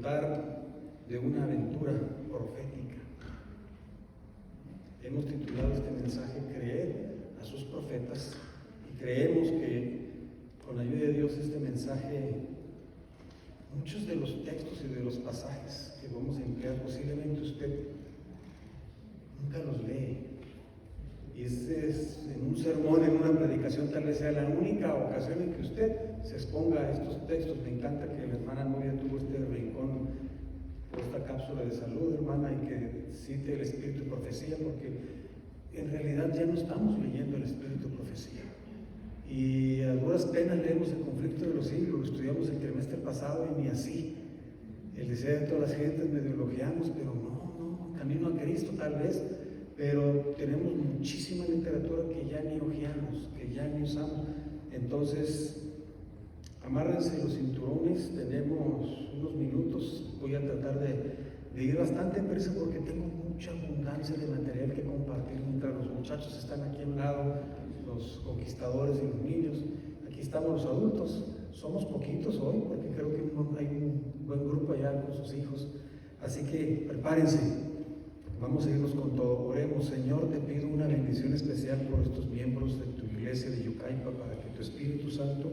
disfrutar de una aventura profética. Hemos titulado este mensaje "Creer a sus profetas", y creemos que con la ayuda de Dios este mensaje, muchos de los textos y de los pasajes que vamos a emplear, posiblemente usted nunca los lee. Y en un sermón, en una predicación, tal vez sea la única ocasión en que usted se exponga a estos textos. Me encanta que la hermana Novia tuvo este rincón, esta cápsula de salud, hermana, y que cite el Espíritu de Profecía, porque en realidad ya no estamos leyendo el Espíritu de Profecía. Y a duras penas leemos el conflicto de los siglos, lo estudiamos el trimestre pasado y ni así. El deseo de todas las gentes medio elogiamos, pero no, camino a Cristo tal vez. Pero tenemos muchísima literatura que ya ni hojeamos, que ya ni usamos. Entonces, amárrense los cinturones, tenemos unos minutos. Voy a tratar de ir bastante prisa porque tengo mucha abundancia de material que compartir mientras los muchachos están aquí a un lado, los conquistadores y los niños. Aquí estamos los adultos, somos poquitos hoy porque creo que hay un buen grupo allá con sus hijos. Así que prepárense. Vamos a irnos con todo. Oremos. Señor, te pido una bendición especial por estos miembros de tu iglesia de Yucaipa, para que tu Espíritu Santo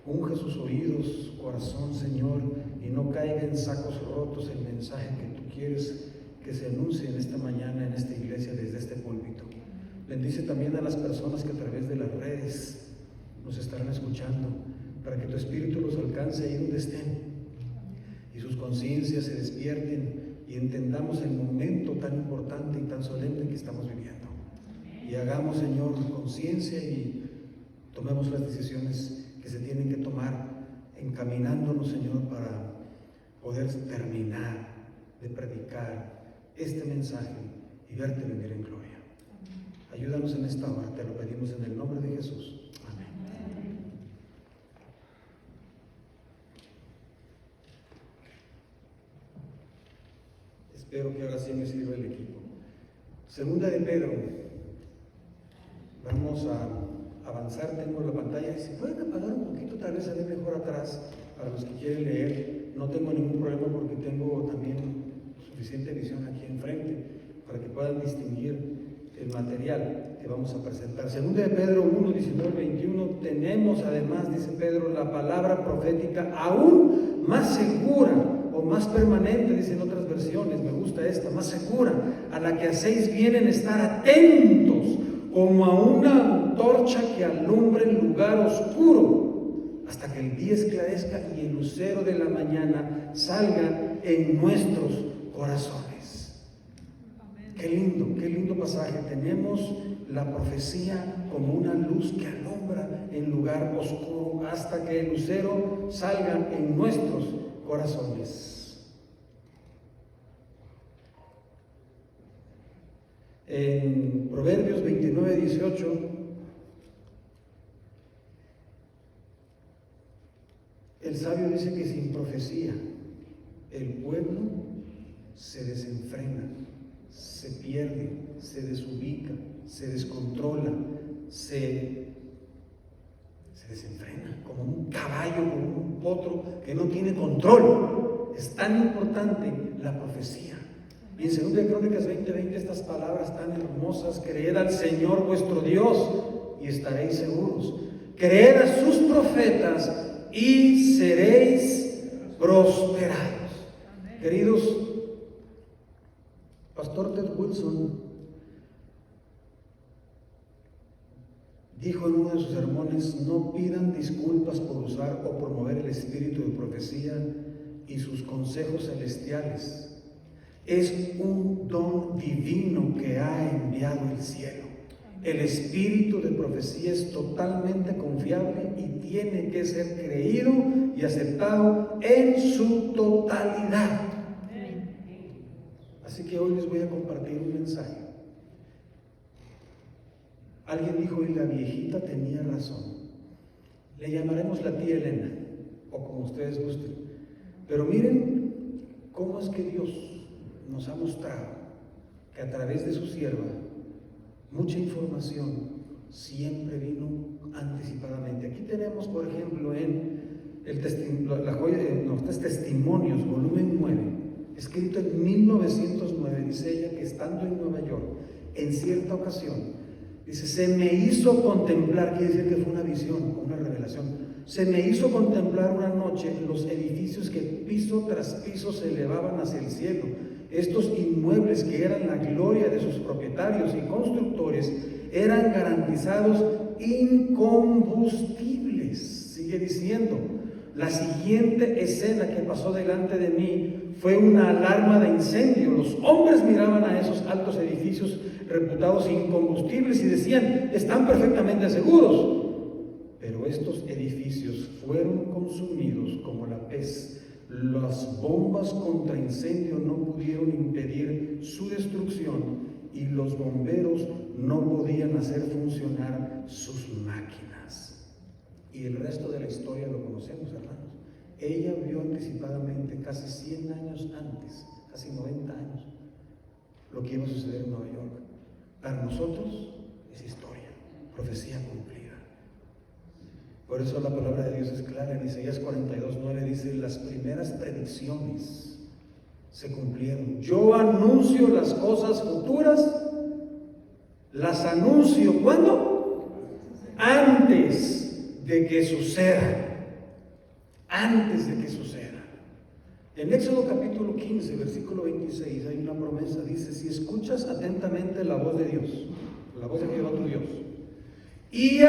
unja sus oídos, corazón, Señor, y no caiga en sacos rotos el mensaje que tú quieres que se anuncie en esta mañana en esta iglesia desde este púlpito. Bendice también a las personas que a través de las redes nos estarán escuchando, para que tu Espíritu los alcance ahí donde estén y sus conciencias se despierten y entendamos el momento tan importante y tan solemne que estamos viviendo. Y hagamos, Señor, conciencia y tomemos las decisiones que se tienen que tomar, encaminándonos, Señor, para poder terminar de predicar este mensaje y verte venir en gloria. Ayúdanos en esta hora, te lo pedimos en el nombre de Jesús. Espero que ahora sí me sirva el equipo. Segunda de Pedro. Vamos a avanzar. Tengo la pantalla. Si pueden apagar un poquito, tal vez se ve mejor atrás para los que quieren leer. No tengo ningún problema porque tengo también suficiente visión aquí enfrente para que puedan distinguir el material que vamos a presentar. Segunda de Pedro 1, 19, 21. Tenemos además, dice Pedro, la palabra profética aún más segura o más permanente, dicen otras versiones, me gusta esta, más segura, a la que hacéis bien en estar atentos, como a una antorcha que alumbra el lugar oscuro, hasta que el día esclarezca y el lucero de la mañana salga en nuestros corazones. Qué lindo pasaje. Tenemos la profecía como una luz que alumbra en lugar oscuro, hasta que el lucero salga en nuestros corazones. En Proverbios 29, 18, el sabio dice que sin profecía el pueblo se desenfrena, se pierde, se desubica, se descontrola, se desenfrena, como un caballo, como un potro que no tiene control. Es tan importante la profecía. Y en 2 Crónicas 20:20 estas palabras tan hermosas: creed al Señor vuestro Dios y estaréis seguros. Creed a sus profetas y seréis prosperados. Queridos, Pastor Ted Wilson dijo en uno de sus sermones: no pidan disculpas por usar o promover el espíritu de profecía y sus consejos celestiales. Es un don divino que ha enviado el cielo. El espíritu de profecía es totalmente confiable y tiene que ser creído y aceptado en su totalidad. Así que hoy les voy a compartir un mensaje. Alguien dijo, y la viejita tenía razón. Le llamaremos la tía Elena, o como ustedes gusten. Pero miren cómo es que Dios nos ha mostrado que a través de su sierva mucha información siempre vino anticipadamente. Aquí tenemos, por ejemplo, en la joya es Testimonios, volumen 9, escrito en 1909, dice ella que estando en Nueva York, en cierta ocasión, dice, se me hizo contemplar, quiere decir que fue una visión, una revelación, se me hizo contemplar una noche los edificios que piso tras piso se elevaban hacia el cielo. Estos inmuebles que eran la gloria de sus propietarios y constructores eran garantizados incombustibles. Sigue diciendo, la siguiente escena que pasó delante de mí fue una alarma de incendio. Los hombres miraban a esos altos edificios reputados incombustibles y decían, están perfectamente seguros. Pero estos edificios fueron consumidos como la pez. Las bombas contra incendio no pudieron impedir su destrucción y los bomberos no podían hacer funcionar sus máquinas. Y el resto de la historia lo conocemos, hermanos. Ella vio anticipadamente, casi 100 años antes, casi 90 años, lo que iba a suceder en Nueva York. Para nosotros es historia, profecía cumplida. Por eso la palabra de Dios es clara. En Isaías 42:9 dice, las primeras predicciones se cumplieron. Yo anuncio las cosas futuras, las anuncio, ¿cuándo? Antes de que suceda. Antes de que suceda. En Éxodo capítulo 15, versículo 26, hay una promesa, dice, si escuchas atentamente la voz de Dios, la voz de Jehová tu Dios, y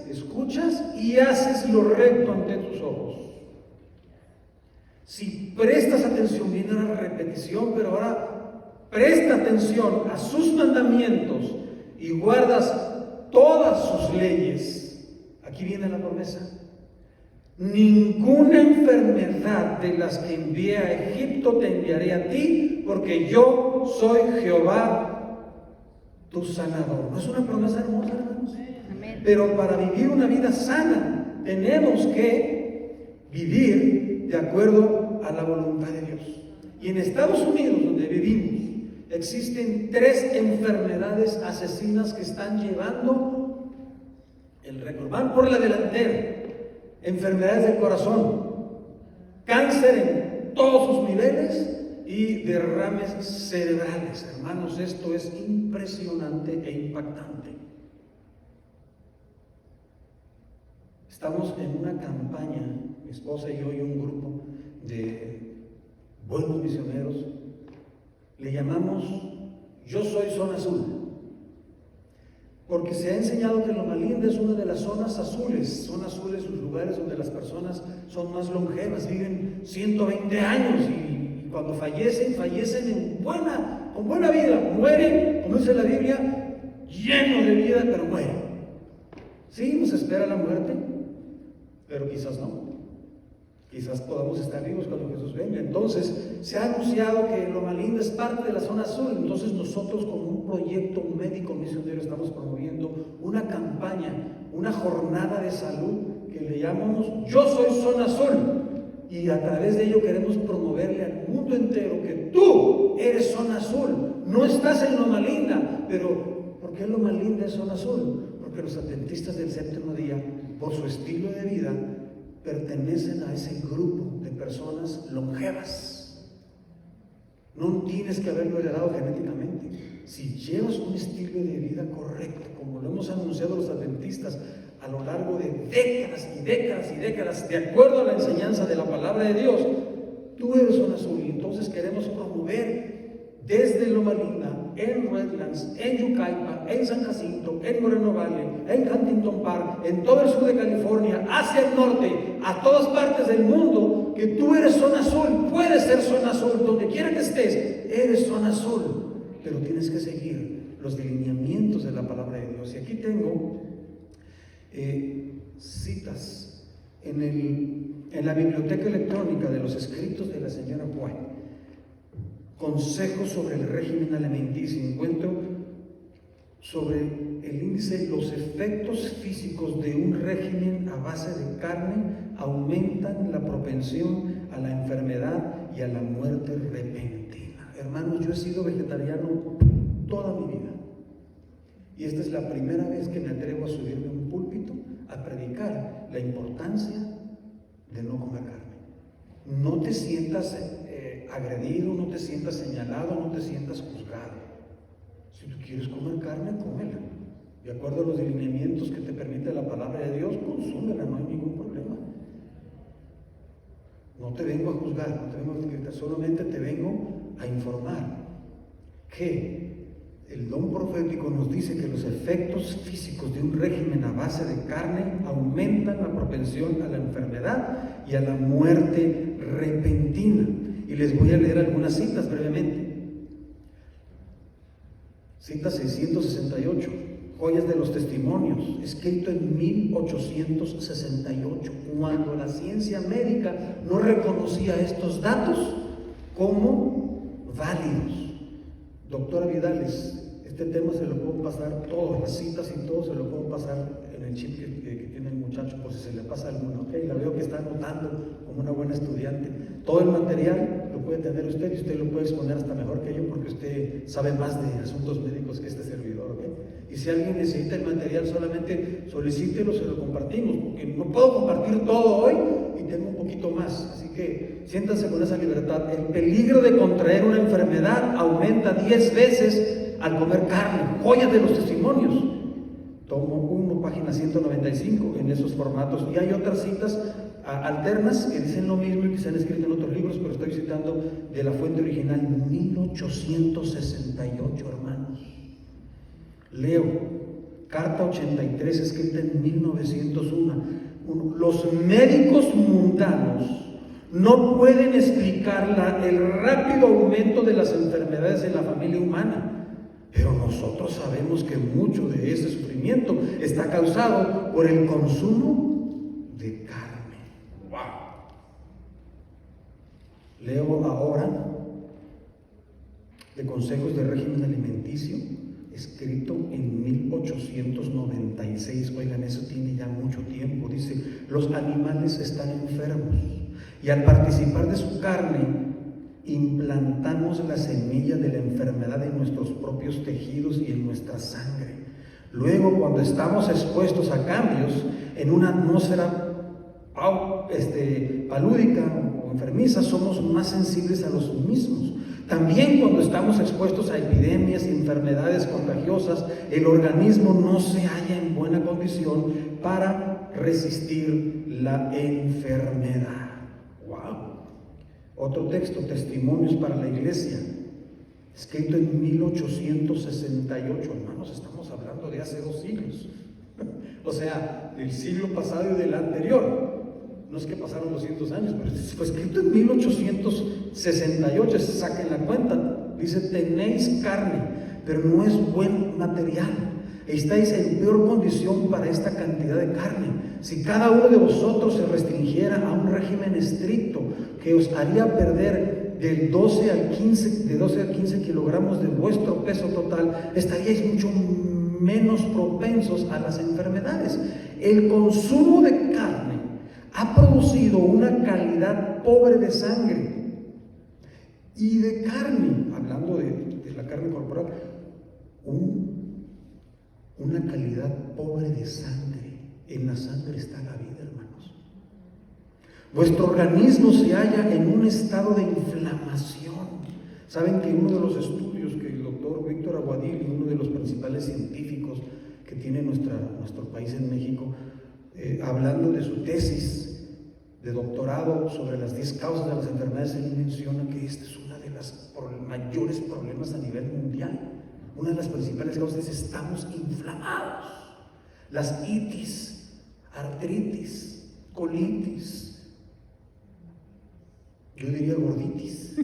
escuchas y haces lo recto ante tus ojos. Si prestas atención, viene una repetición, pero ahora presta atención a sus mandamientos y guardas todas sus leyes. Aquí viene la promesa. Ninguna enfermedad de las que envié a Egipto te enviaré a ti, porque yo soy Jehová, tu sanador. ¿No es una promesa hermosa, hermanos? Amén. Pero para vivir una vida sana, tenemos que vivir de acuerdo a la voluntad de Dios. Y en Estados Unidos, donde vivimos, existen 3 enfermedades asesinas que están llevando el récord. Van por la delantera. Enfermedades del corazón, cáncer en todos sus niveles y derrames cerebrales. Hermanos, esto es impresionante e impactante. Estamos en una campaña, mi esposa y yo y un grupo de buenos misioneros, le llamamos Yo Soy Zona Azul. Porque se ha enseñado que Loma Linda es una de las zonas azules. Son azules los lugares donde las personas son más longevas, viven 120 años y cuando fallecen con buena vida. Mueren, como dice la Biblia, llenos de vida, pero mueren. Sí, nos espera la muerte, pero quizás no. Quizás podamos estar vivos cuando Jesús venga. Entonces, se ha anunciado que Loma Linda es parte de la zona azul. Entonces, nosotros como un proyecto médico misionero estamos promoviendo una campaña, una jornada de salud que le llamamos Yo Soy Zona Azul. Y a través de ello queremos promoverle al mundo entero que tú eres zona azul. No estás en Loma Linda, pero ¿por qué Loma Linda es zona azul? Porque los adventistas del séptimo día, por su estilo de vida, pertenecen a ese grupo de personas longevas. No tienes que haberlo heredado genéticamente. Si llevas un estilo de vida correcto, como lo hemos anunciado los adventistas a lo largo de décadas y décadas y décadas, de acuerdo a la enseñanza de la palabra de Dios, tú eres zona azul. Y entonces queremos promover desde Loma Linda, en Redlands, en Yucaipa, en San Jacinto, en Moreno Valley, en Huntington Park, en todo el sur de California, hacia el norte, a todas partes del mundo, que tú eres zona azul, puedes ser zona azul, donde quiera que estés, eres zona azul, pero tienes que seguir los lineamientos de la palabra de Dios. Y aquí tengo citas en la biblioteca electrónica de los escritos de la señora White. Consejos sobre el régimen alimenticio. Encuentro sobre el índice, los efectos físicos de un régimen a base de carne aumentan la propensión a la enfermedad y a la muerte repentina. Hermanos, yo he sido vegetariano toda mi vida. Y esta es la primera vez que me atrevo a subirme a un púlpito a predicar la importancia de no comer carne. No te sientas agredido, no te sientas señalado, no te sientas juzgado. Si tú quieres comer carne, cómela. De acuerdo a los lineamientos que te permite la palabra de Dios, consúmela, no hay ningún problema. No te vengo a juzgar, no te vengo a criticar, solamente te vengo a informar que el don profético nos dice que los efectos físicos de un régimen a base de carne aumentan la propensión a la enfermedad y a la muerte repentina. Y les voy a leer algunas citas brevemente. Cita 668, Joyas de los Testimonios, escrito en 1868, cuando la ciencia médica no reconocía estos datos como válidos. Doctora Vidales, este tema se lo puedo pasar, todas las citas y todo se lo puedo pasar en el chip que tiene el muchacho, por si se le pasa alguna, ¿ok? La veo que está anotando como una buena estudiante. Todo el material lo puede tener usted y usted lo puede exponer hasta mejor que yo porque usted sabe más de asuntos médicos que este servidor, ¿ok? Y si alguien necesita el material, solamente solicítelo, se lo compartimos, porque no puedo compartir todo hoy y tengo un poquito más, así que siéntanse con esa libertad. El peligro de contraer una enfermedad aumenta 10 veces al comer carne. Joyas de los Testimonios, tomo 1, página 195, en esos formatos. Y hay otras citas alternas que dicen lo mismo y que se han escrito en otros libros, pero estoy citando de la fuente original, 1868, hermanos. Leo, carta 83, escrita en 1901. Los médicos mundanos no pueden explicar el rápido aumento de las enfermedades en la familia humana, pero nosotros sabemos que mucho de ese sufrimiento está causado por el consumo de carne. ¡Wow! Leo ahora de Consejos de Régimen Alimenticio, escrito en 1896. Oigan, eso tiene ya mucho tiempo. Dice: los animales están enfermos y al participar de su carne implantamos la semilla de la enfermedad en nuestros propios tejidos y en nuestra sangre. Luego, cuando estamos expuestos a cambios en una atmósfera palúdica o enfermiza, somos más sensibles a los mismos. También cuando estamos expuestos a epidemias y enfermedades contagiosas, el organismo no se halla en buena condición para resistir la enfermedad. ¡Wow! Otro texto, Testimonios para la Iglesia, escrito en 1868. Hermanos, estamos hablando de hace 2 siglos. O sea, del siglo pasado y del anterior. No es que pasaron 200 años, pero fue escrito en 1868, saquen la cuenta. Dice: tenéis carne, pero no es buen material. Estáis en peor condición para esta cantidad de carne. Si cada uno de vosotros se restringiera a un régimen estricto que os haría perder de 12 a 15 kilogramos de vuestro peso total, estaríais mucho menos propensos a las enfermedades. El consumo de carne ha producido una calidad pobre de sangre y de carne, hablando de la carne corporal, una calidad pobre de sangre. En la sangre está la vida, hermanos. Vuestro organismo se halla en un estado de inflamación. Saben que uno de los estudios que el doctor Víctor Aguadil, uno de los principales científicos que tiene nuestro país en México, hablando de su tesis de doctorado sobre las 10 causas de las enfermedades, él menciona que esta es una de las mayores problemas a nivel mundial. Una de las principales causas es: estamos inflamados. Las itis, artritis, colitis, yo diría gorditis.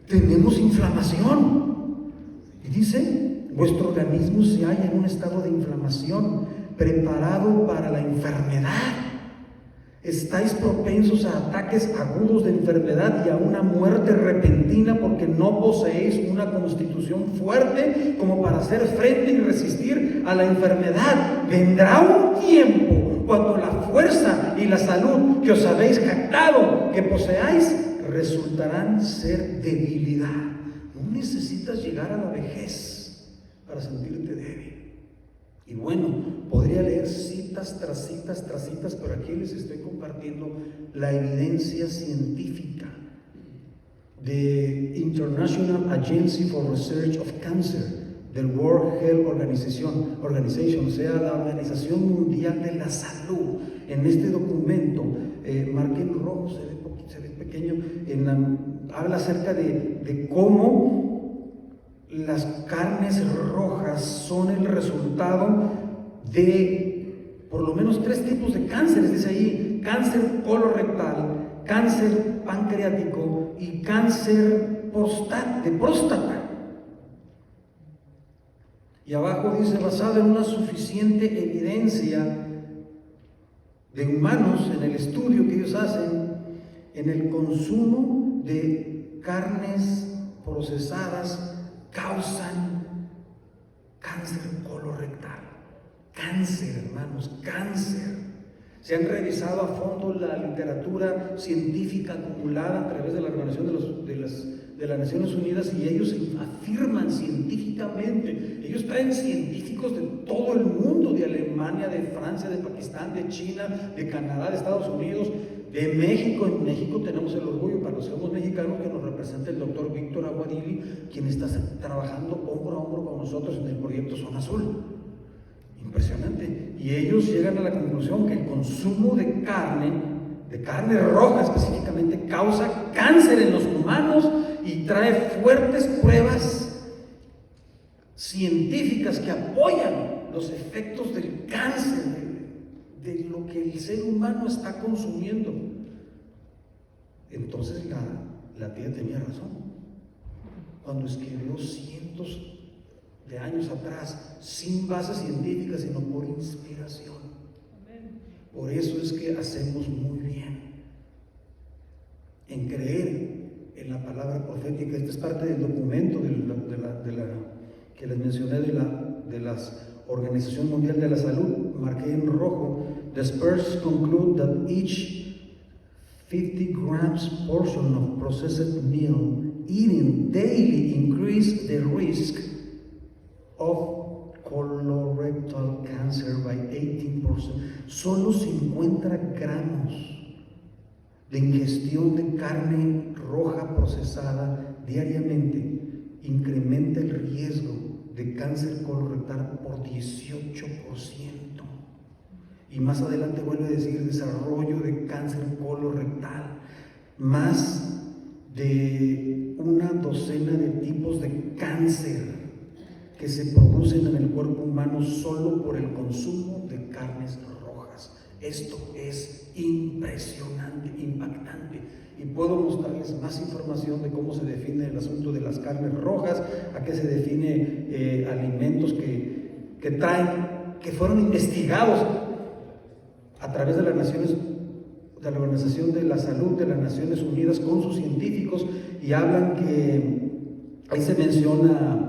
Tenemos inflamación. Y dice: vuestro organismo se halla en un estado de inflamación, preparado para la enfermedad. Estáis propensos a ataques agudos de enfermedad y a una muerte repentina porque no poseéis una constitución fuerte como para hacer frente y resistir a la enfermedad. Vendrá un tiempo cuando la fuerza y la salud que os habéis jactado que poseáis resultarán ser debilidad. No necesitas llegar a la vejez para sentirte débil. Y bueno, podría leer citas tras citas tras citas, pero aquí les estoy compartiendo la evidencia científica de International Agency for Research of Cancer, del World Health Organization, o sea, la Organización Mundial de la Salud. En este documento, marqué en rojo, se ve pequeño, habla acerca de cómo las carnes rojas son el resultado de por lo menos 3 tipos de cánceres, dice ahí: cáncer colorectal, cáncer pancreático y cáncer de próstata. Y abajo dice: basada en una suficiente evidencia de humanos, en el estudio que ellos hacen, en el consumo de carnes procesadas causan cáncer colorectal. Cáncer, hermanos, cáncer. Se han revisado a fondo la literatura científica acumulada a través de la Organización de las Naciones Unidas, y ellos afirman científicamente, ellos traen científicos de todo el mundo, de Alemania, de Francia, de Pakistán, de China, de Canadá, de Estados Unidos, de México. En México tenemos el orgullo, para los que somos mexicanos, que nos representa el doctor Víctor Aguadili, quien está trabajando hombro a hombro con nosotros en el proyecto Zona Azul. Impresionante. Y ellos llegan a la conclusión que el consumo de carne roja específicamente, causa cáncer en los humanos y trae fuertes pruebas científicas que apoyan los efectos del cáncer, de lo que el ser humano está consumiendo. Entonces la tía tenía razón cuando escribió cientos de años atrás, sin bases científicas, sino por inspiración. Por eso es que hacemos muy bien en creer en la palabra profética. Esta es parte del documento que les mencioné de la Organización Mundial de la Salud. Marqué en rojo: the experts conclude that each 50 grams portion of processed meal eaten daily increase the risk of colorectal cancer by 18%. Solo 50 gramos de ingestión de carne roja procesada diariamente incrementa el riesgo de cáncer colorectal por 18%. Y más adelante vuelve a decir: desarrollo de cáncer colorectal. Más de una docena de tipos de cáncer que se producen en el cuerpo humano solo por el consumo de carnes rojas. Esto es impresionante, impactante, y puedo mostrarles más información de cómo se define el asunto de las carnes rojas, a qué se define alimentos que fueron investigados a través de las Naciones, de la Organización de la Salud de las Naciones Unidas, con sus científicos, y hablan que ahí se menciona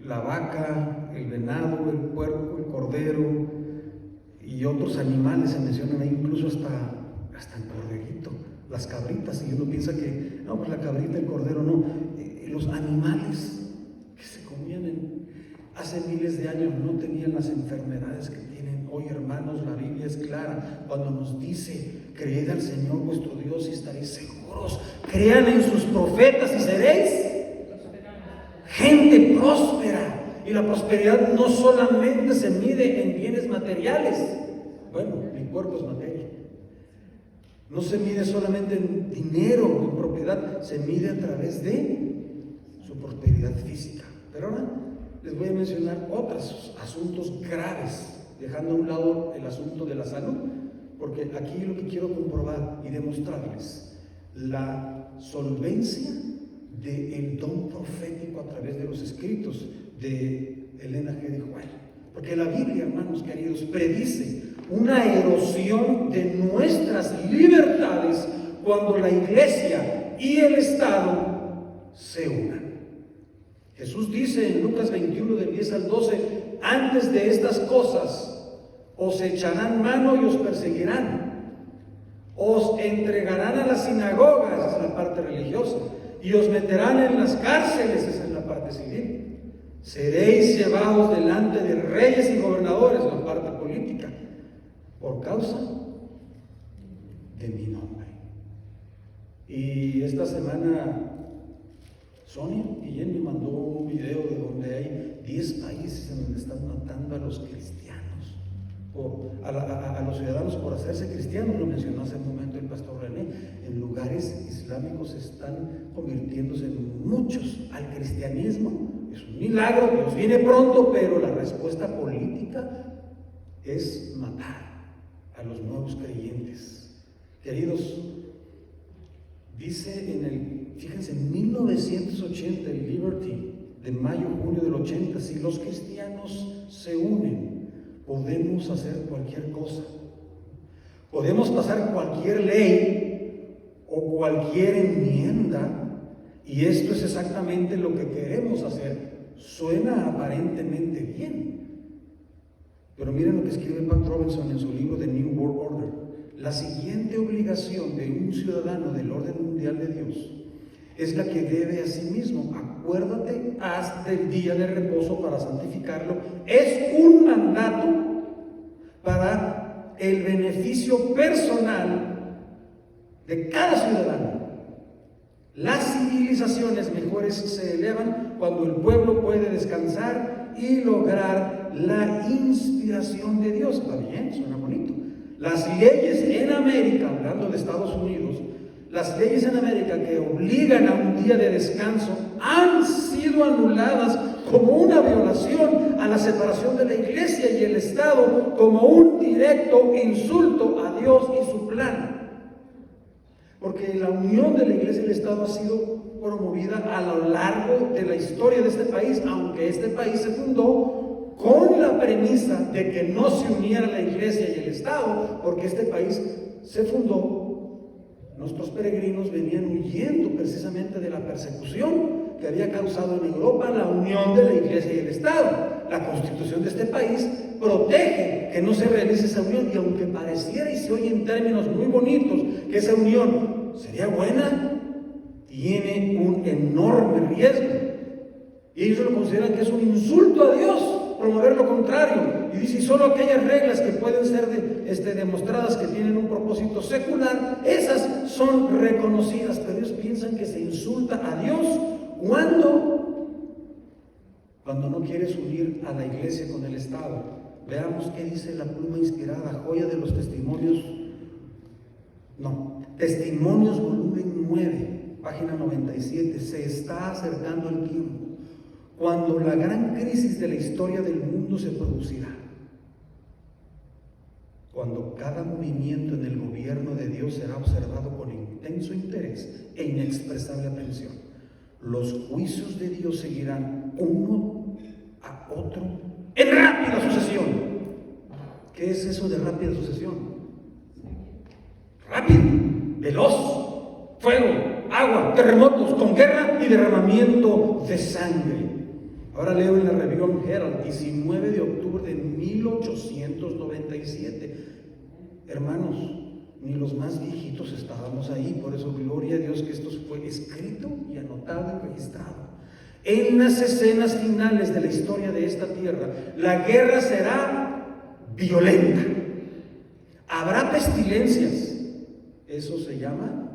la vaca, el venado, el puerco, el cordero y otros animales se mencionan ahí, incluso hasta el corderito, las cabritas. Y uno piensa que no, pues la cabrita, el cordero no, los animales que se comían hace miles de años no tenían las enfermedades que tienen hoy, hermanos. La Biblia es clara cuando nos dice: creed al Señor vuestro Dios y estaréis seguros, crean en sus profetas y seréis gente próspera. Y la prosperidad no solamente se mide en bienes materiales. Bueno, mi cuerpo es materia. No se mide solamente en dinero, en propiedad, se mide a través de su prosperidad física. Pero ahora les voy a mencionar otros asuntos graves, dejando a un lado el asunto de la salud, porque aquí lo que quiero comprobar y demostrarles la solvencia del don profético a través de los escritos de Elena G. de White. Porque la Biblia, hermanos queridos, predice una erosión de nuestras libertades cuando la iglesia y el Estado se unan. Jesús dice en Lucas 21, del 10 al 12: antes de estas cosas os echarán mano y os perseguirán, os entregarán a las sinagogas, esa es la parte religiosa, y os meterán en las cárceles, esa es la parte civil. Seréis llevados delante de reyes y gobernadores, la parte política, por causa de mi nombre. Y esta semana Sonia Guillén me mandó un video de donde hay 10 países en donde están matando a los cristianos, a los ciudadanos por hacerse cristianos. Lo mencionó hace un momento el pastor René. En lugares islámicos están convirtiéndose muchos al cristianismo. Es un milagro, Dios viene pronto, pero la respuesta política es matar a los nuevos creyentes. Queridos, dice fíjense, en 1980, el Liberty de mayo-junio del 80, si los cristianos se unen, podemos hacer cualquier cosa. Podemos pasar cualquier ley o cualquier enmienda, y esto es exactamente lo que queremos hacer. Suena aparentemente bien, pero miren lo que escribe Pat Robertson en su libro The New World Order. La siguiente obligación de un ciudadano del orden mundial de Dios es la que debe a sí mismo: acuérdate, haz del día de reposo para santificarlo. Es un mandato para el beneficio personal de cada ciudadano. Las civilizaciones mejores se elevan cuando el pueblo puede descansar y lograr la inspiración de Dios. ¿Está bien? Suena bonito. Las leyes en América, hablando de Estados Unidos, las leyes en América que obligan a un día de descanso han sido anuladas como una violación a la separación de la iglesia y el Estado, como un directo insulto a Dios y su plan. Porque la unión de la iglesia y el Estado ha sido promovida a lo largo de la historia de este país, aunque este país se fundó con la premisa de que no se uniera la iglesia y el Estado, porque este país se fundó, nuestros peregrinos venían huyendo precisamente de la persecución que había causado en Europa la unión de la iglesia y el Estado. La constitución de este país protege que no se realice esa unión, y aunque pareciera y se oye en términos muy bonitos que esa unión sería buena, tiene un enorme riesgo, y ellos lo consideran que es un insulto a Dios promover lo contrario. Y dice, solo aquellas reglas que pueden ser demostradas que tienen un propósito secular, esas son reconocidas. Pero ellos piensan que se insulta a Dios cuando no quieres unir a la iglesia con el Estado. Veamos qué dice la pluma inspirada, joya de los testimonios. Testimonios, volumen 9, página 97. Se está acercando el tiempo cuando la gran crisis de la historia del mundo se producirá, cuando cada movimiento en el gobierno de Dios será observado con intenso interés e inexpresable atención. Los juicios de Dios seguirán uno a otro en rápida sucesión. ¿Qué es eso de rápida sucesión? Rápido, veloz, fuego, agua, terremotos, con guerra y derramamiento de sangre. Ahora leo en la Review Herald, 19 de octubre de 1897. Hermanos, ni los más viejitos estábamos ahí, por eso gloria a Dios que esto fue escrito y anotado y registrado. En las escenas finales de la historia de esta tierra, la guerra será violenta. Habrá pestilencias. Eso se llama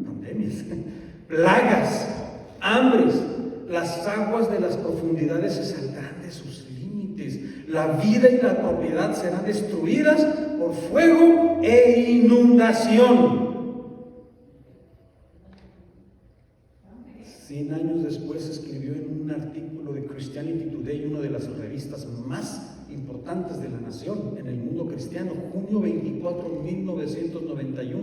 pandemias, plagas, hambres. Las aguas de las profundidades se saldrán de sus límites. La vida y la propiedad serán destruidas por fuego e inundación. 100 años después escribió en un artículo de Christianity Today, una de las revistas más importantes de la nación en el mundo cristiano, junio 24, 1991,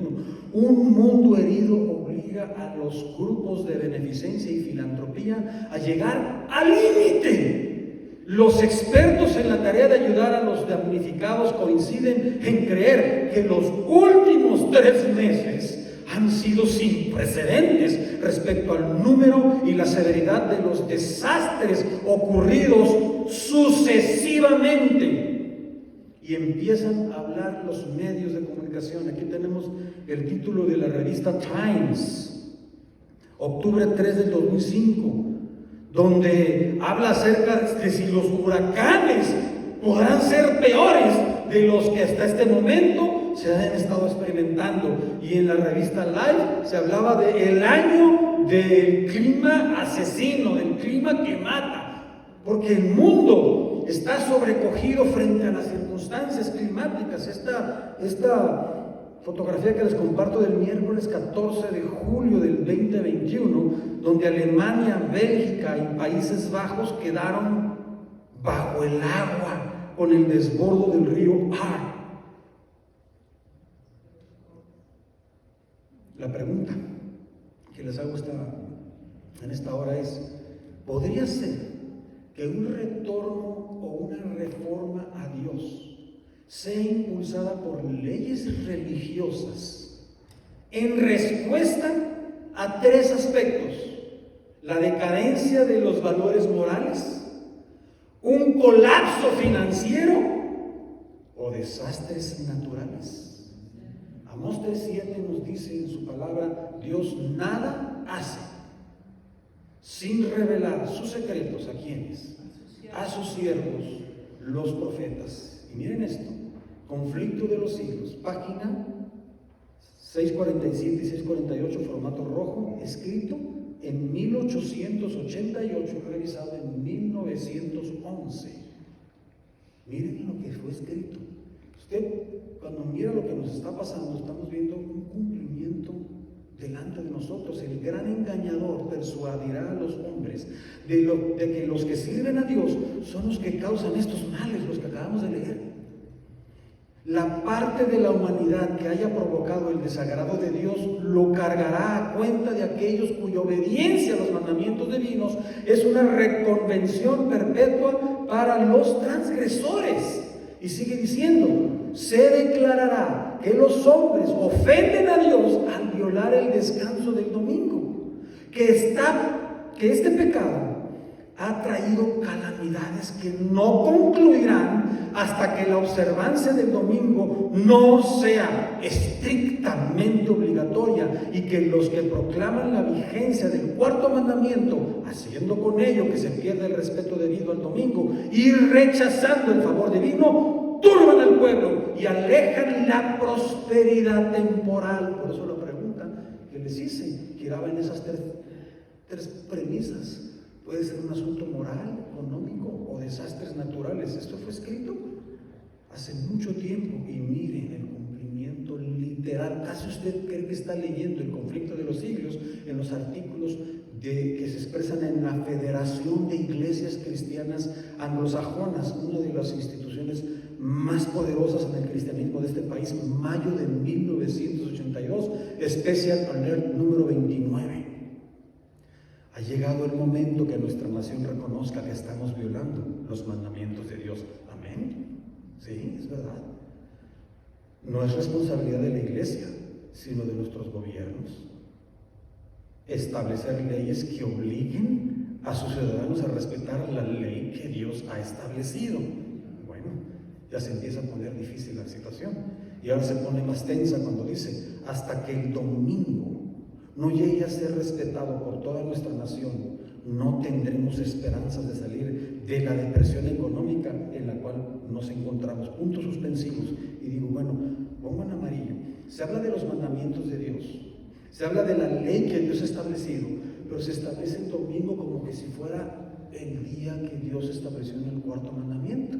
un mundo herido obliga a los grupos de beneficencia y filantropía a llegar al límite. Los expertos en la tarea de ayudar a los damnificados coinciden en creer que los últimos 3 meses han sido sin precedentes respecto al número y la severidad de los desastres ocurridos sucesivamente. y empiezan a hablar los medios de comunicación. Aquí tenemos el título de la revista Times, octubre 3 del 2005, donde habla acerca de si los huracanes podrán ser peores de los que hasta este momento se han estado experimentando. Y en la revista Life se hablaba del año del clima asesino, del clima que mata, porque el mundo está sobrecogido frente a las circunstancias climáticas. Esta fotografía que les comparto del miércoles 14 de julio del 2021, donde Alemania, Bélgica y Países Bajos quedaron bajo el agua con el desbordo del río Aar. La pregunta que les hago en esta hora es: ¿podría ser que un retorno o una reforma a Dios sea impulsada por leyes religiosas en respuesta a tres aspectos: la decadencia de los valores morales, un colapso financiero o desastres naturales? Amós 3:7 nos dice en su palabra: Dios nada hace sin revelar sus secretos. ¿A quiénes? A sus siervos, los profetas. Y miren esto: Conflicto de los siglos, página 647 y 648, formato rojo, escrito en 1888, revisado en 1911. Miren lo que fue escrito. Usted, cuando mira lo que nos está pasando, estamos viendo un cumplimiento delante de nosotros. El gran engañador persuadirá a los hombres de que los que sirven a Dios son los que causan estos males, los que acabamos de leer. La parte de la humanidad que haya provocado el desagrado de Dios lo cargará a cuenta de aquellos cuya obediencia a los mandamientos divinos es una reconvención perpetua para los transgresores. Y sigue diciendo: se declarará que los hombres ofenden a Dios al violar el descanso del domingo, que este pecado ha traído calamidades que no concluirán hasta que la observancia del domingo no sea estrictamente obligatoria, y que los que proclaman la vigencia del cuarto mandamiento, haciendo con ello que se pierda el respeto debido al domingo y rechazando el favor divino, turban al pueblo y alejan la prosperidad temporal. Por eso la pregunta que les hice giraba en esas tres premisas. Puede ser un asunto moral, económico o desastres naturales. Esto fue escrito hace mucho tiempo y miren el cumplimiento literal. ¿Acaso usted cree que está leyendo el conflicto de los siglos en los artículos que se expresan en la Federación de Iglesias Cristianas Anglosajonas, una de las instituciones más poderosas en el cristianismo de este país, mayo de 1982, Special Alert número 29? Ha llegado el momento que nuestra nación reconozca que estamos violando los mandamientos de Dios. Amén. Sí, es verdad. No es responsabilidad de la iglesia, sino de nuestros gobiernos establecer leyes que obliguen a sus ciudadanos a respetar la ley que Dios ha establecido. Bueno, ya se empieza a poner difícil la situación, y ahora se pone más tensa cuando dice: hasta que el domingo no llegue a ser respetado por toda nuestra nación, no tendremos esperanzas de salir de la depresión económica en la cual nos encontramos. Puntos suspensivos. Y digo, bueno, pongo en amarillo. Se habla de los mandamientos de Dios, se habla de la ley que Dios ha establecido, pero se establece el domingo como que si fuera el día que Dios estableció en el cuarto mandamiento.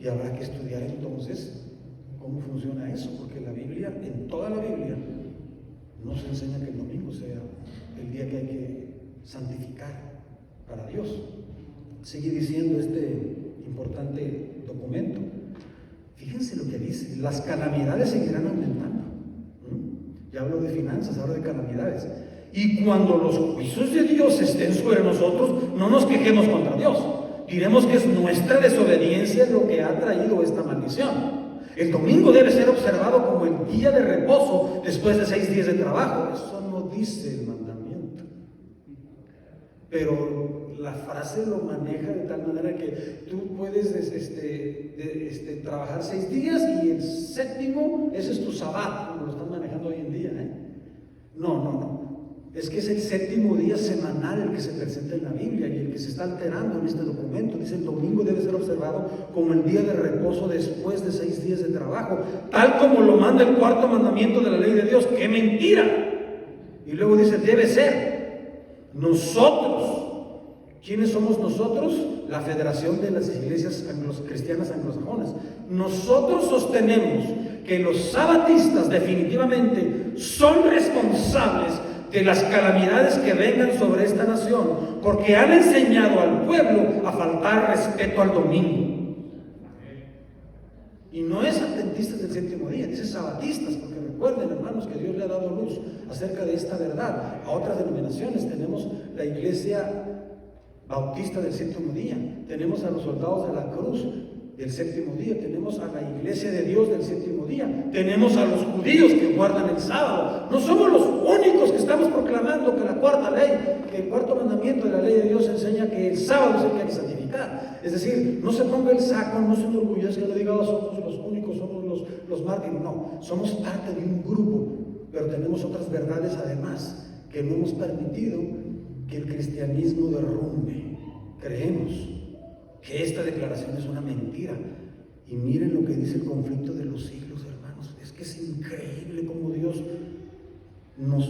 Y habrá que estudiar entonces cómo funciona eso, porque la Biblia, en toda la Biblia, nos enseña que el domingo sea el día que hay que santificar para Dios. Sigue diciendo este importante documento. Fíjense lo que dice: las calamidades seguirán aumentando. Ya hablo de finanzas, hablo de calamidades. Y cuando los juicios de Dios estén sobre nosotros, no nos quejemos contra Dios. Diremos que es nuestra desobediencia lo que ha traído esta maldición. El domingo debe ser observado como el día de reposo después de 6 días de trabajo. Eso no dice el mandamiento. Pero La frase lo maneja de tal manera que tú puedes trabajar 6 días y el séptimo, ese es tu sabbat, como lo están manejando hoy en día. No. Es que es el séptimo día semanal el que se presenta en la Biblia y el que se está alterando en este documento. Dice: el domingo debe ser observado como el día de reposo después de 6 días de trabajo, tal como lo manda el 4.º mandamiento de la ley de Dios. ¡Qué mentira! Y luego dice: debe ser. Nosotros, ¿quiénes somos nosotros? La Federación de las Iglesias Cristianas Anglosajonas. Nosotros sostenemos que los sabatistas definitivamente son responsables de las calamidades que vengan sobre esta nación, porque han enseñado al pueblo a faltar respeto al domingo. Y no es adventistas del séptimo día, dice sabatistas, porque recuerden, hermanos, que Dios le ha dado luz acerca de esta verdad a otras denominaciones. Tenemos la Iglesia Bautista del séptimo día, tenemos a los soldados de la cruz del séptimo día, tenemos a la Iglesia de Dios del séptimo día, tenemos a los judíos que guardan el sábado. No somos los únicos que estamos proclamando que la cuarta ley, que el 4.º mandamiento de la ley de Dios enseña que el sábado es el que hay que santificar. Es decir, no se ponga el saco, no se enorgullezca que no diga: somos los únicos, somos los mártires. No, somos parte de un grupo, pero tenemos otras verdades además que no hemos permitido que el cristianismo derrumbe. Creemos que esta declaración es una mentira. Y miren lo que dice el conflicto de los siglos, hermanos. Es que es increíble cómo Dios nos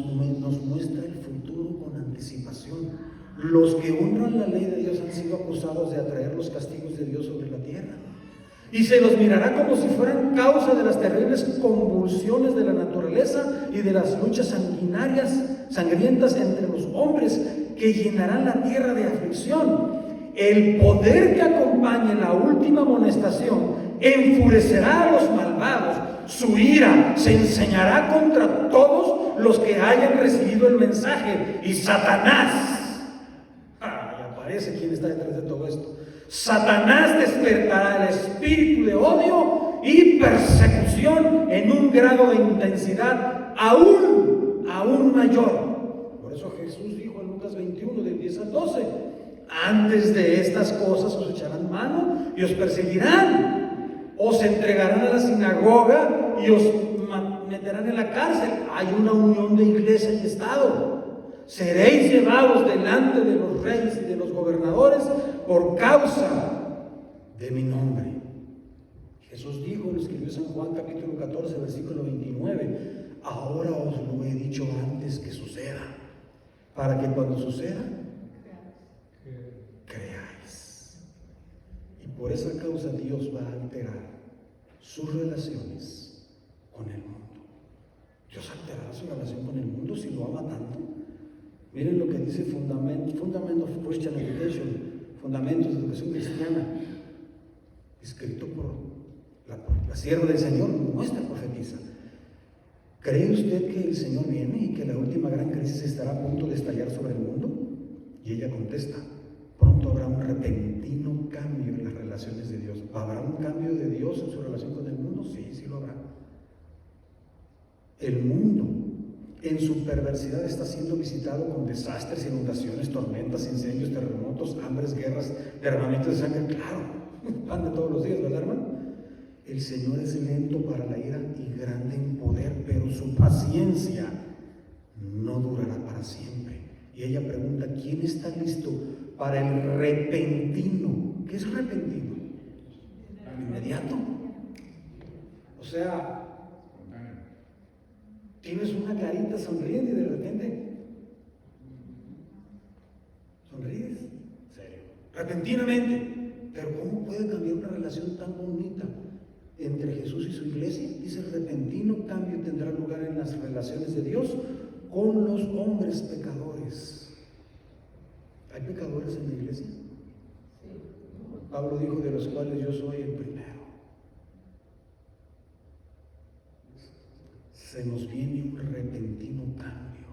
muestra el futuro con anticipación. Los que honran la ley de Dios han sido acusados de atraer los castigos de Dios sobre la tierra, y se los mirará como si fueran causa de las terribles convulsiones de la naturaleza y de las luchas sangrientas entre los hombres, que llenarán la tierra de aflicción. El poder que acompañe la última amonestación enfurecerá a los malvados. Su ira se enseñará contra todos los que hayan recibido el mensaje. Y Satanás, y aparece quien está detrás de todo esto, Satanás despertará el espíritu de odio y persecución en un grado de intensidad aún mayor. Por eso Jesús dijo en Lucas 21, del 10 al 12: antes de estas cosas os echarán mano y os perseguirán, os entregarán a la sinagoga y os meterán en la cárcel. Hay una unión de iglesia y Estado. Seréis llevados delante de los reyes y de los gobernadores por causa de mi nombre. Jesús dijo, lo escribió San Juan capítulo 14, versículo 29: ahora os lo he dicho antes que suceda, para que cuando suceda creáis. Y por esa causa Dios va a alterar sus relaciones con el mundo. Dios alterará su relación con el mundo si lo ama tanto. Miren lo que dice Fundament of Christian Education, Fundamentos de Educación Cristiana, escrito por la sierva del Señor, nuestra profetisa. ¿Cree usted que el Señor viene y que la última gran crisis estará a punto de estallar sobre el mundo? Y ella contesta: pronto habrá un repentino cambio en las relaciones de Dios. ¿Habrá un cambio de Dios en su relación con el mundo? Sí, sí lo habrá. El mundo, en su perversidad, está siendo visitado con desastres, inundaciones, tormentas, incendios, terremotos, hambres, guerras, derramamientos de sangre. Claro, van de todos los días, ¿verdad, hermano? El Señor es lento para la ira y grande en poder, pero su paciencia no durará para siempre. Y ella pregunta: ¿quién está listo para el repentino? ¿Qué es repentino? Inmediato. O sea, tienes una carita sonriente y de repente sonríes. ¿Serio? Repentinamente. Pero ¿cómo puede cambiar una relación tan bonita entre Jesús y su iglesia? Dice: repentino cambio tendrá lugar en las relaciones de Dios con los hombres pecadores. ¿Hay pecadores en la iglesia? Pablo dijo: de los cuales yo soy el primero. Se nos viene un repentino cambio.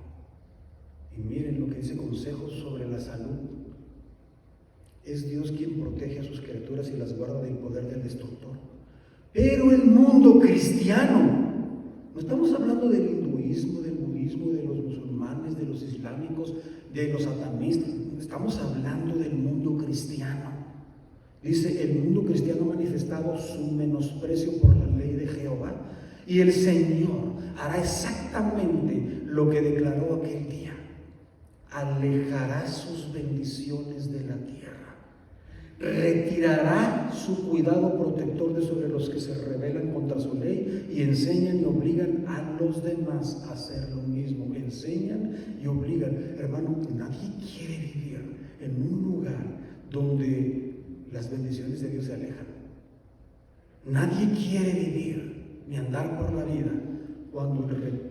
Y miren lo que dice Consejos sobre la Salud. Es Dios quien protege a sus criaturas y las guarda del poder del destructor. Pero el mundo cristiano No estamos hablando del hinduismo, del budismo, de los musulmanes, de los islámicos, de los satanistas. Estamos hablando del mundo cristiano. Dice, el mundo cristiano ha manifestado su menosprecio por la ley de Jehová, y el Señor hará exactamente lo que declaró aquel día. Alejará sus bendiciones de la tierra, retirará su cuidado protector de sobre los que se rebelan contra su ley y enseñan y obligan a los demás a hacer lo mismo. Enseñan y obligan. Hermano, nadie quiere vivir en un lugar donde las bendiciones de Dios se alejan. Nadie quiere vivir ni andar por la vida cuando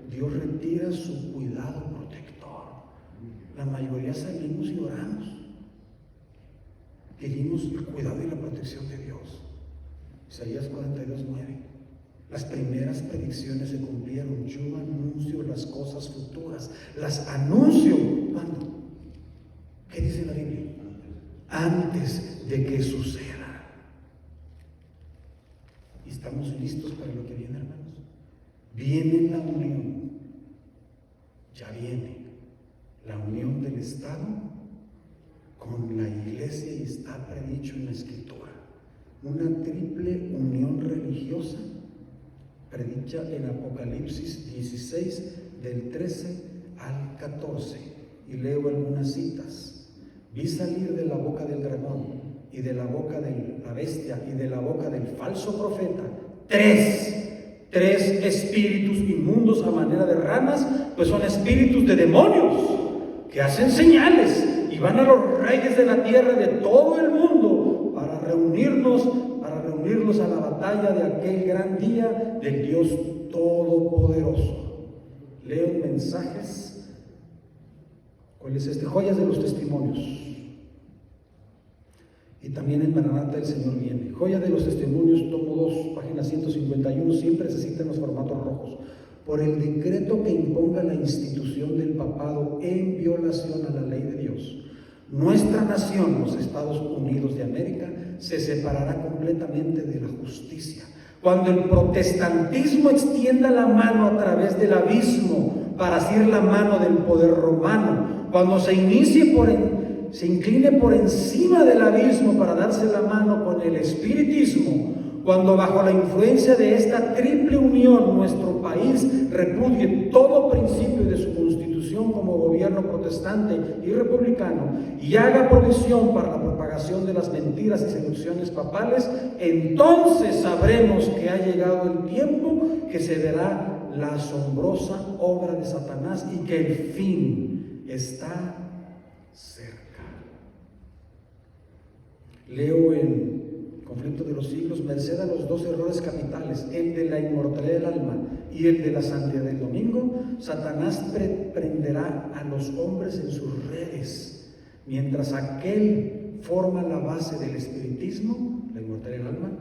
Dios retira su cuidado protector. La mayoría salimos y oramos. Pedimos el cuidado y la protección de Dios. Isaías 42:9. Las primeras predicciones se cumplieron. Yo anuncio las cosas futuras. Las anuncio. ¿Cuándo? ¿Qué dice la Biblia? Antes de que suceda. Y estamos listos para lo que viene, hermanos. Viene la unión. Ya viene la unión del Estado con la iglesia, y está predicho en la Escritura. Una triple unión religiosa predicha en Apocalipsis 16, del 13 al 14. Y leo algunas citas. Vi salir de la boca del dragón y de la boca de la bestia y de la boca del falso profeta tres espíritus inmundos a manera de ranas, pues son espíritus de demonios que hacen señales y van a los reyes de la tierra de todo el mundo para reunirlos a la batalla de aquel gran día del Dios Todopoderoso. Leo mensajes. ¿Cuál es este? Joyas de los testimonios. Y también en Maranata el Señor viene. Joya de los testimonios, tomo 2, página 151, siempre se citan los formatos rojos. Por el decreto que imponga la institución del papado en violación a la ley de Dios, nuestra nación, los Estados Unidos de América, se separará completamente de la justicia. Cuando el protestantismo extienda la mano a través del abismo para asir la mano del poder romano, cuando se incline por encima del abismo para darse la mano con el espiritismo, cuando bajo la influencia de esta triple unión nuestro país repudie todo principio de su constitución como gobierno protestante y republicano y haga provisión para la propagación de las mentiras y seducciones papales, entonces sabremos que ha llegado el tiempo que se verá la asombrosa obra de Satanás y que el fin está cerca. Leo en Conflicto de los Siglos, merced a los dos errores capitales, el de la inmortalidad del alma y el de la santidad del domingo, Satanás prenderá a los hombres en sus redes, mientras aquel forma la base del espiritismo, la inmortalidad del alma,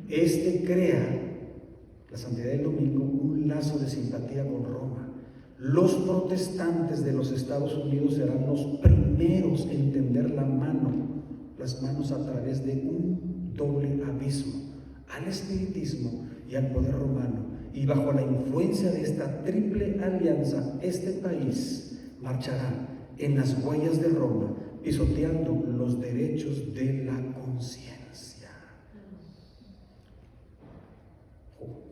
este crea, la santidad del domingo, un lazo de simpatía con Roma. Los protestantes de los Estados Unidos serán los primeros en tender las manos a través de un doble abismo, al espiritismo y al poder romano. Y bajo la influencia de esta triple alianza, este país marchará en las huellas de Roma, pisoteando los derechos de la conciencia.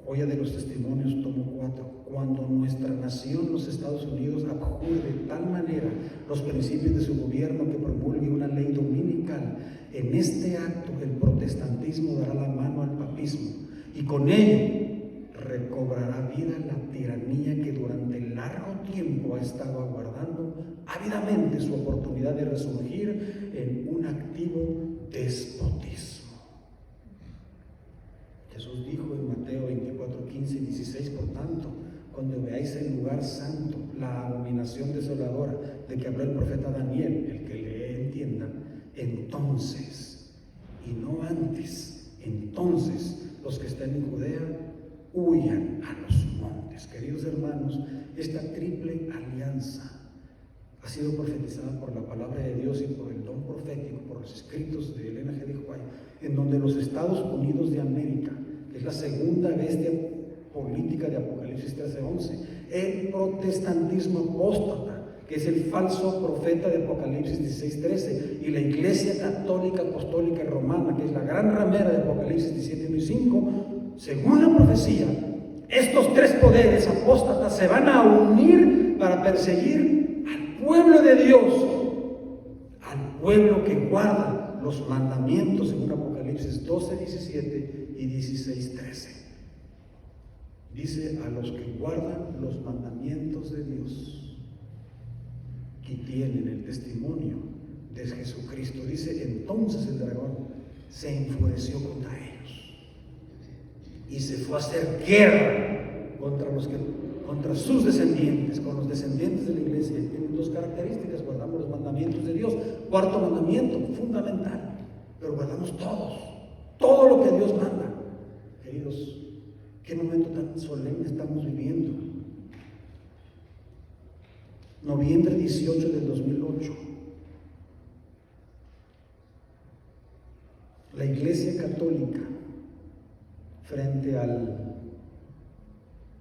Joya de los testimonios, tomo 4. Cuando nuestra nación, los Estados Unidos, abjure de tal manera los principios de su gobierno que promulgue una ley dominical, en este acto el protestantismo dará la mano al papismo y con ello recobrará vida la tiranía que durante largo tiempo ha estado aguardando ávidamente su oportunidad de resurgir en un activo despotismo. Jesús dijo en Mateo 24, 15 y 16, por tanto, cuando veáis el lugar santo, la abominación desoladora de que habló el profeta Daniel, el que lee entienda, entonces, y no antes, entonces los que están en Judea huyan a los montes. Queridos hermanos, esta triple alianza ha sido profetizada por la palabra de Dios y por el don profético, por los escritos de Elena G. de White, en donde los Estados Unidos de América, que es la segunda bestia política de Apocalipsis, Apocalipsis 13:11. El protestantismo apóstata, que es el falso profeta de Apocalipsis 16:13, y la Iglesia Católica Apostólica Romana, que es la gran ramera de Apocalipsis 17:1 y 5, según la profecía, estos tres poderes apóstatas se van a unir para perseguir al pueblo de Dios, al pueblo que guarda los mandamientos, según Apocalipsis 12:17 y 16:13. Dice: a los que guardan los mandamientos de Dios y tienen el testimonio de Jesucristo. Dice: entonces el dragón se enfureció contra ellos y se fue a hacer guerra contra sus descendientes, con los descendientes de la iglesia. Tienen dos características: guardamos los mandamientos de Dios. Cuarto mandamiento, fundamental, pero guardamos todo lo que Dios manda. Queridos, qué momento tan solemne estamos viviendo. Noviembre 18 del 2008. La Iglesia Católica, frente al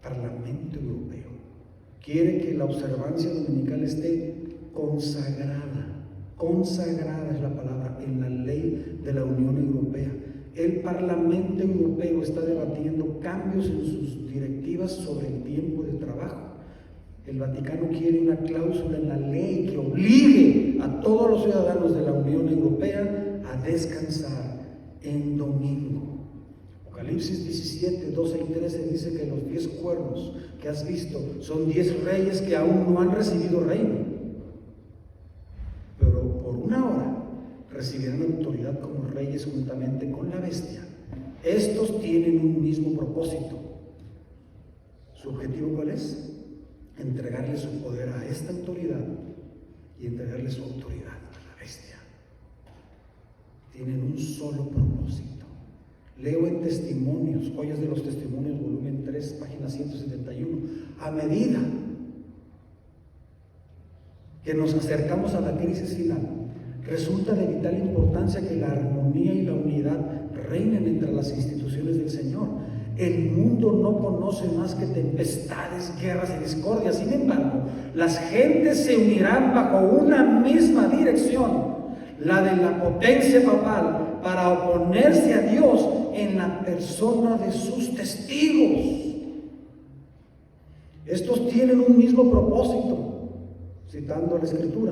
Parlamento Europeo, quiere que la observancia dominical esté consagrada es la palabra, en la ley de la Unión Europea. El Parlamento Europeo está debatiendo cambios en sus directivas sobre el tiempo de trabajo. El Vaticano quiere una cláusula en la ley que obligue a todos los ciudadanos de la Unión Europea a descansar en domingo. Apocalipsis 17, 12 y 13 dice que los 10 cuernos que has visto son 10 reyes que aún no han recibido reino, pero por una hora recibirán autoridad como reyes juntamente con la bestia. Estos tienen un mismo propósito. ¿Su objetivo cuál es? Entregarle su poder a esta autoridad y entregarle su autoridad a la bestia. Tienen un solo propósito. Leo en Testimonios, Joyas de los Testimonios, volumen 3, página 171. A medida que nos acercamos a la crisis final, resulta de vital importancia que la armonía y la unidad reinen entre las instituciones del Señor. El mundo no conoce más que tempestades, guerras y discordias. Sin embargo, las gentes se unirán bajo una misma dirección, la de la potencia papal, para oponerse a Dios en la persona de sus testigos. Estos tienen un mismo propósito, citando la Escritura.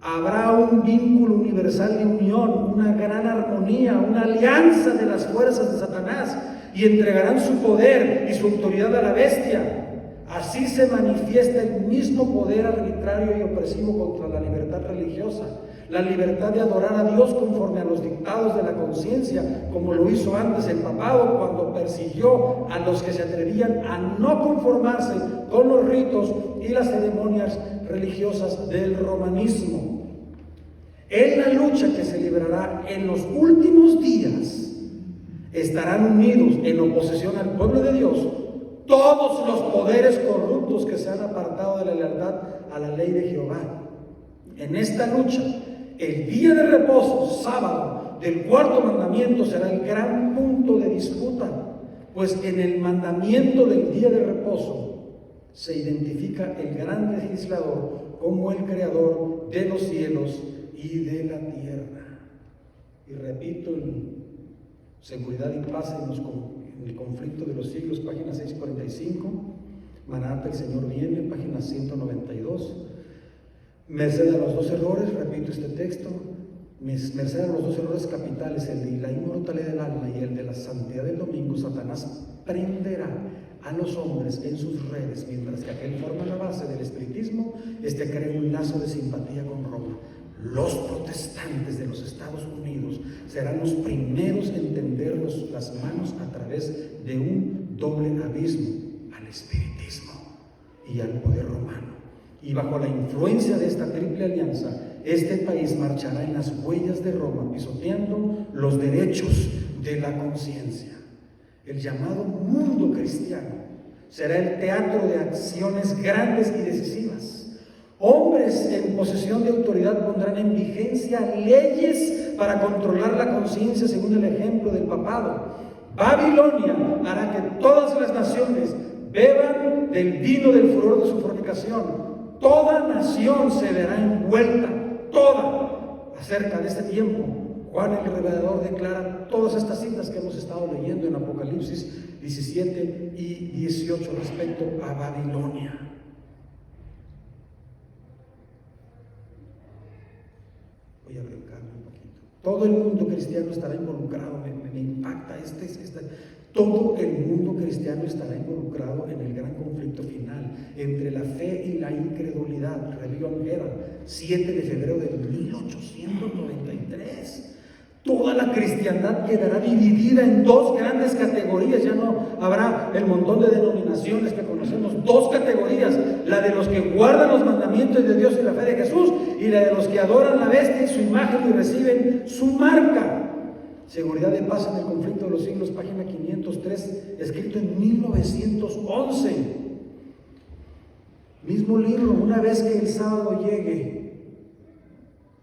Habrá un vínculo universal de unión, una gran armonía, una alianza de las fuerzas de Satanás, y entregarán su poder y su autoridad a la bestia. Así se manifiesta el mismo poder arbitrario y opresivo contra la libertad religiosa, la libertad de adorar a Dios conforme a los dictados de la conciencia, como lo hizo antes el papado cuando persiguió a los que se atrevían a no conformarse con los ritos y las ceremonias religiosas del romanismo. En la lucha que se librará en los últimos días, estarán unidos en oposición al pueblo de Dios todos los poderes corruptos que se han apartado de la lealtad a la ley de Jehová. En esta lucha, el día de reposo, sábado, del cuarto mandamiento será el gran punto de disputa, pues en el mandamiento del día de reposo se identifica el gran legislador como el creador de los cielos y de la tierra. Y repito, Seguridad y Paz en el conflicto de los siglos, página 645. Maranatha, el Señor viene, página 192. Merced a los dos errores, repito este texto, merced a los dos errores capitales, el de la inmortalidad del alma y el de la santidad del domingo, Satanás prenderá a los hombres en sus redes, mientras que aquel forma la base del espiritismo, crea un lazo de simpatía con Roma. Los protestantes de los Estados Unidos serán los primeros en tender las manos a través de un doble abismo al espiritismo y al poder romano. Y bajo la influencia de esta triple alianza, este país marchará en las huellas de Roma, pisoteando los derechos de la conciencia. El llamado mundo cristiano será el teatro de acciones grandes y decisivas. Hombres en posesión de autoridad pondrán en vigencia leyes para controlar la conciencia según el ejemplo del papado. Babilonia hará que todas las naciones beban del vino del furor de su fornicación. Toda nación se verá envuelta, toda, acerca de este tiempo. Juan el Revelador declara todas estas citas que hemos estado leyendo en Apocalipsis 17 y 18 respecto a Babilonia. Voy a brincarme un poquito. Todo el mundo cristiano estará involucrado, me impacta todo el mundo cristiano estará involucrado en el gran conflicto final entre la fe y la incredulidad. Rebelión Herald, 7 de febrero de 1893. Toda la cristiandad quedará dividida en dos grandes categorías. Ya no habrá el montón de denominaciones que conocemos. Dos categorías: la de los que guardan los mandamientos de Dios y la fe de Jesús, y la de los que adoran la bestia y su imagen y reciben su marca. Seguridad de paz en el conflicto de los siglos, página 503, escrito en 1911. Mismo libro. Una vez que el sábado llegue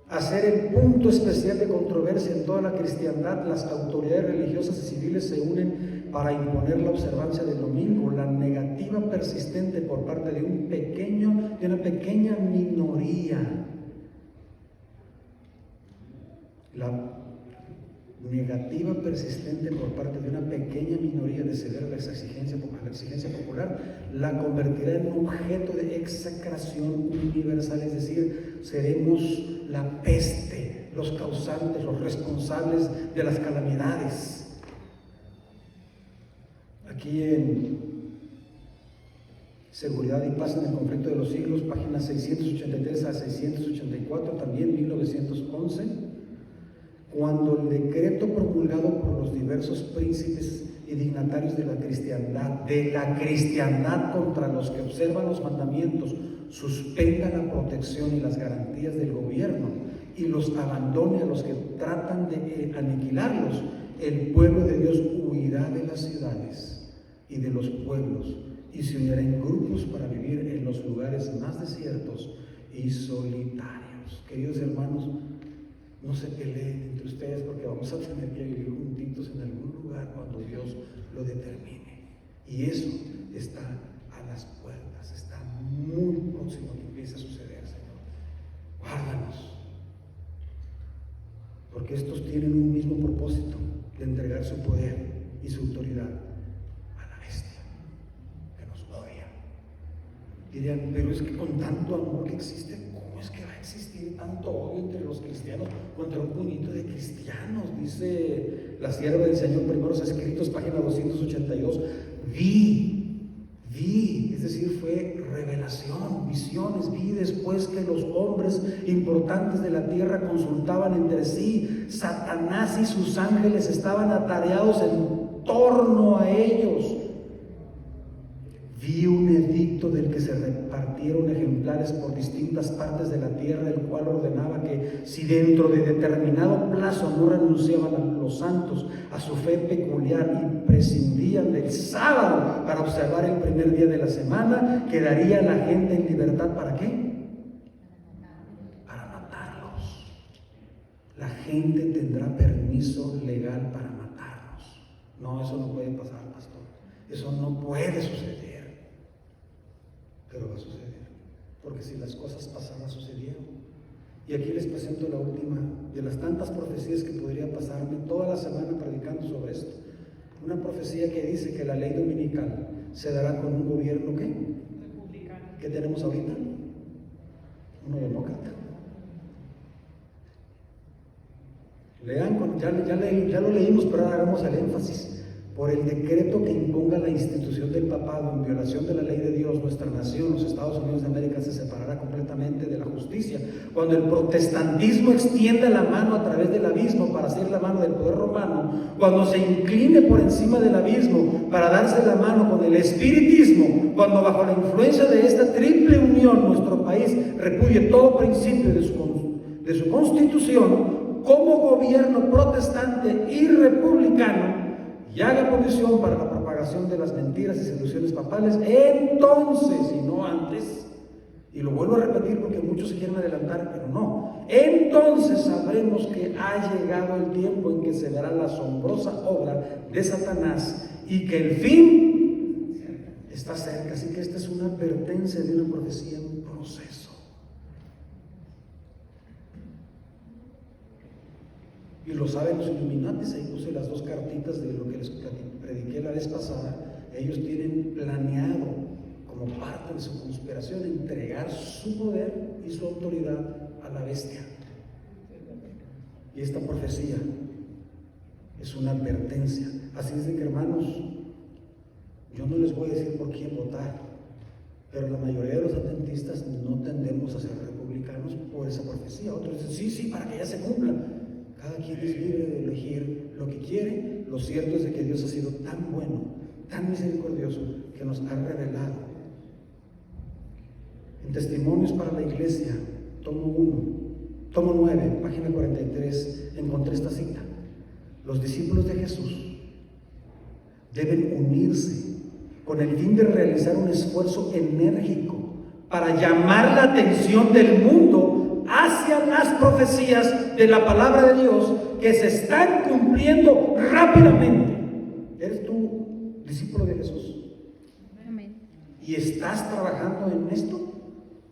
a ser el punto especial de controversia en toda la cristiandad, las autoridades religiosas y civiles se unen para imponer la observancia del domingo. La negativa persistente por parte de una pequeña minoría. La negativa persistente por parte de una pequeña minoría de ceder a la exigencia popular la convertirá en un objeto de execración universal, es decir, seremos la peste, los causantes, los responsables de las calamidades. Aquí en Seguridad y Paz en el conflicto de los siglos, páginas 683 a 684, también 1911. Cuando el decreto promulgado por los diversos príncipes y dignatarios de la cristiandad contra los que observan los mandamientos, suspenda la protección y las garantías del gobierno y los abandone a los que tratan de aniquilarlos, el pueblo de Dios huirá de las ciudades y de los pueblos y se unirá en grupos para vivir en los lugares más desiertos y solitarios. Queridos hermanos, no se peleen entre ustedes, porque vamos a tener que vivir juntitos en algún lugar cuando Dios lo determine. Y eso está a las puertas, está muy próximo a que empiece a suceder, Señor. Guárdanos, porque estos tienen un mismo propósito: de entregar su poder y su autoridad a la bestia que nos odia. Dirían, pero es que con tanto amor que existe, ¿cómo es que va a existir tanto odio entre los cristianos contra un puñito de cristianos? Dice la sierva del Señor, Primeros Escritos, página 282. Vi, es decir, fue revelación, visiones. Vi después que los hombres importantes de la tierra consultaban entre sí. Satanás y sus ángeles estaban atareados en torno a ellos. Vi un edicto del que se repartieron ejemplares por distintas partes de la tierra, el cual ordenaba que si dentro de determinado plazo no renunciaban los santos a su fe peculiar y prescindían del sábado para observar el primer día de la semana, quedaría la gente en libertad. ¿Para qué? Para matarlos. La gente tendrá permiso legal para matarlos. No, eso no puede pasar, pastor. Eso no puede suceder. Pero va a suceder, porque si las cosas pasadas sucedieron. Y aquí les presento la última de las tantas profecías que podría pasarme toda la semana predicando sobre esto. Una profecía que dice que la ley dominical se dará con un gobierno ¿qué? Republicano. ¿Qué tenemos ahorita? Uno demócrata. Lean, ya lo leímos, pero ahora hagamos el énfasis. Por el decreto que imponga la institución del papado en violación de la ley de Dios, nuestra nación, los Estados Unidos de América, se separará completamente de la justicia. Cuando el protestantismo extienda la mano a través del abismo para hacer la mano del poder romano, cuando se incline por encima del abismo para darse la mano con el espiritismo, cuando bajo la influencia de esta triple unión nuestro país repudie todo principio de su constitución como gobierno protestante y republicano, y haga provisión para la propagación de las mentiras y seducciones papales, entonces, y no antes, y lo vuelvo a repetir porque muchos se quieren adelantar, pero no, entonces sabremos que ha llegado el tiempo en que se verá la asombrosa obra de Satanás y que el fin está cerca. Así que esta es una advertencia de una profecía en proceso. Y lo saben los Illuminatis. Ahí puse las 2 cartitas de lo que les prediqué la vez pasada. Ellos tienen planeado, como parte de su conspiración, entregar su poder y su autoridad a la bestia. Y esta profecía es una advertencia. Así es de que, hermanos, yo no les voy a decir por quién votar, pero la mayoría de los adventistas no tendemos a ser republicanos por esa profecía. Otros dicen, sí, para que ya se cumpla. Cada quien es libre de elegir lo que quiere. Lo cierto es de que Dios ha sido tan bueno, tan misericordioso, que nos ha revelado. En Testimonios para la Iglesia, tomo 9, página 43, encontré esta cita. Los discípulos de Jesús deben unirse con el fin de realizar un esfuerzo enérgico para llamar la atención del mundo hacia las profecías de la palabra de Dios que se están cumpliendo rápidamente. ¿Eres tú discípulo de Jesús? Amén. ¿Y estás trabajando en esto?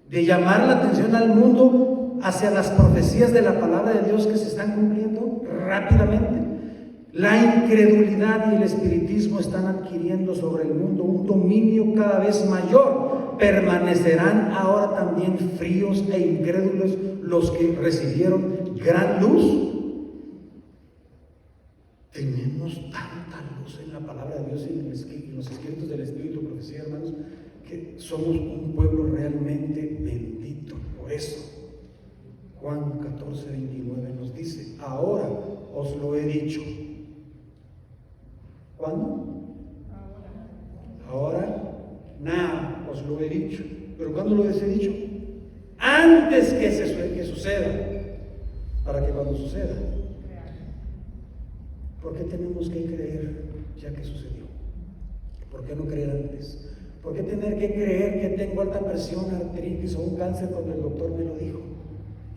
De llamar la atención al mundo hacia las profecías de la palabra de Dios que se están cumpliendo rápidamente. La incredulidad y el espiritismo están adquiriendo sobre el mundo un dominio cada vez mayor. ¿Permanecerán ahora también fríos e incrédulos los que recibieron gran luz? Tenemos tanta luz en la palabra de Dios y en los escritos del Espíritu, profecía, hermanos, que somos un pueblo realmente bendito. Por eso Juan 14:29 nos dice: ahora os lo he dicho. ¿Cuándo? Ahora, now os lo he dicho. ¿Pero cuándo lo he dicho? Antes que suceda, para que cuando suceda. ¿Por qué tenemos que creer ya que sucedió? ¿Por qué no creer antes? ¿Por qué tener que creer que tengo alta presión, artritis o un cáncer cuando el doctor me lo dijo?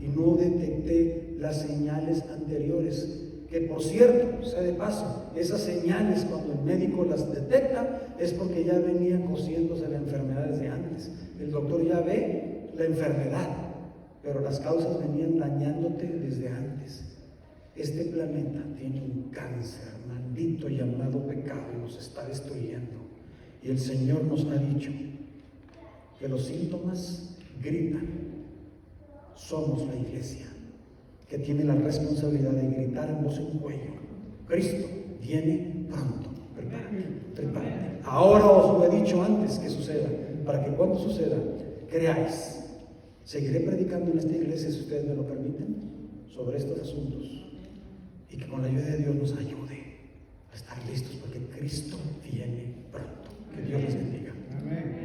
Y no detecté las señales anteriores. Que por cierto, sea de paso, esas señales cuando el médico las detecta es porque ya venía cosiéndose la enfermedad desde antes. El doctor ya ve la enfermedad, pero las causas venían dañándote desde antes. Este planeta tiene un cáncer maldito llamado pecado y nos está destruyendo. Y el Señor nos ha dicho que los síntomas gritan. Somos la iglesia que tiene la responsabilidad de gritar en voz en cuello: Cristo viene pronto, prepárate. Ahora os lo he dicho antes que suceda, para que cuando suceda, creáis. Seguiré predicando en esta iglesia, si ustedes me lo permiten, sobre estos asuntos, y que con la ayuda de Dios nos ayude a estar listos, porque Cristo viene pronto. Que Dios les bendiga. Amén.